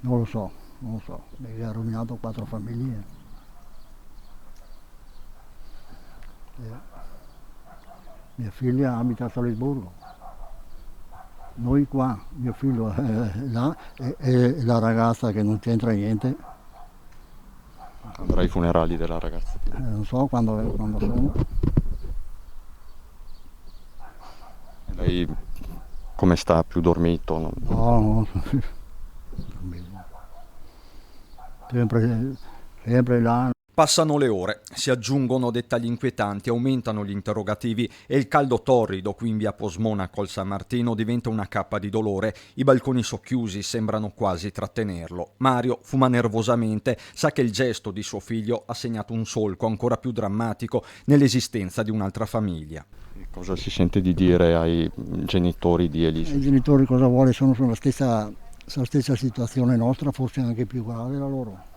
Non lo so, non lo so, perché ha rovinato 4 famiglie. Mia figlia abita a Salisburgo, noi qua, mio figlio è là e la ragazza che non c'entra niente, Andrà ai funerali della ragazza. non so quando sono. E lei come sta? Più dormito? No, no, sempre, sempre là. Passano le ore, si aggiungono dettagli inquietanti, aumentano gli interrogativi e il caldo torrido qui in via Posmona col San Martino diventa una cappa di dolore. I balconi socchiusi sembrano quasi trattenerlo. Mario fuma nervosamente, sa che il gesto di suo figlio ha segnato un solco ancora più drammatico nell'esistenza di un'altra famiglia. E cosa si sente di dire ai genitori di Elisa? I genitori cosa vuole? Sono sulla stessa situazione nostra, forse anche più grave la loro.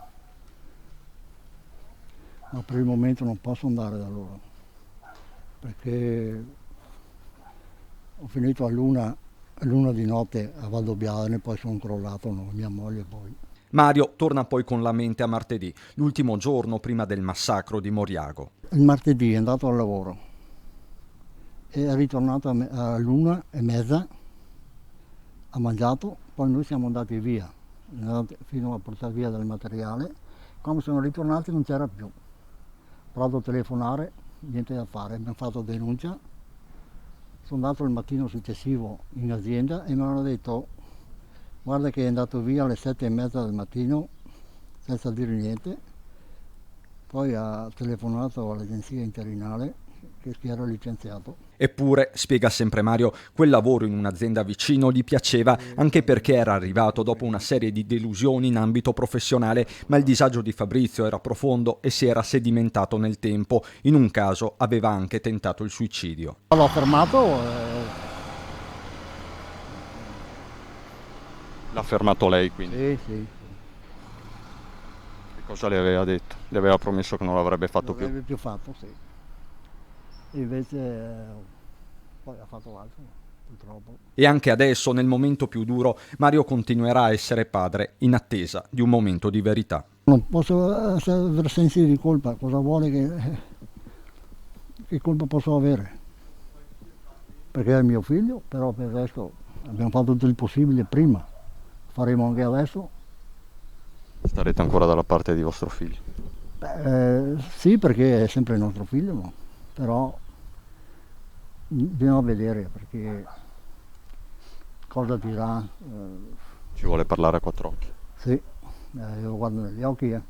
Ma per il momento non posso andare da loro, perché ho finito all'una di notte a Valdobbiadene, poi sono crollato, no, mia moglie poi. Mario torna poi con la mente a martedì, l'ultimo giorno prima del massacro di Moriago. Il martedì è andato al lavoro e è ritornato all'1:30, ha mangiato, poi noi siamo andati via, fino a portare via del materiale. Quando sono ritornati non c'era più. Ho provato a telefonare, niente da fare, abbiamo fatto denuncia. Sono andato il mattino successivo in azienda e mi hanno detto: guarda che è andato via alle 7:30 del mattino senza dire niente. Poi ha telefonato all'agenzia interinale che si era licenziato. Eppure, spiega sempre Mario, quel lavoro in un'azienda vicino gli piaceva anche perché era arrivato dopo una serie di delusioni in ambito professionale, ma il disagio di Fabrizio era profondo e si era sedimentato nel tempo. In un caso aveva anche tentato il suicidio. L'ho fermato. L'ha fermato lei quindi? Sì, sì. Che cosa le aveva detto? Le aveva promesso che non l'avrebbe fatto Non più? avrebbe più fatto, sì. Invece poi ha fatto altro, purtroppo. E anche adesso, nel momento più duro, Mario continuerà a essere padre in attesa di un momento di verità. Non posso avere sensi di colpa, cosa vuole che colpa posso avere? Perché è mio figlio, però per il resto abbiamo fatto tutto il possibile prima, faremo anche adesso. Starete ancora dalla parte di vostro figlio? Sì, perché è sempre il nostro figlio, no? Però bisogna vedere perché cosa dirà. Ci vuole parlare a quattro occhi? Sì, io lo guardo negli occhi.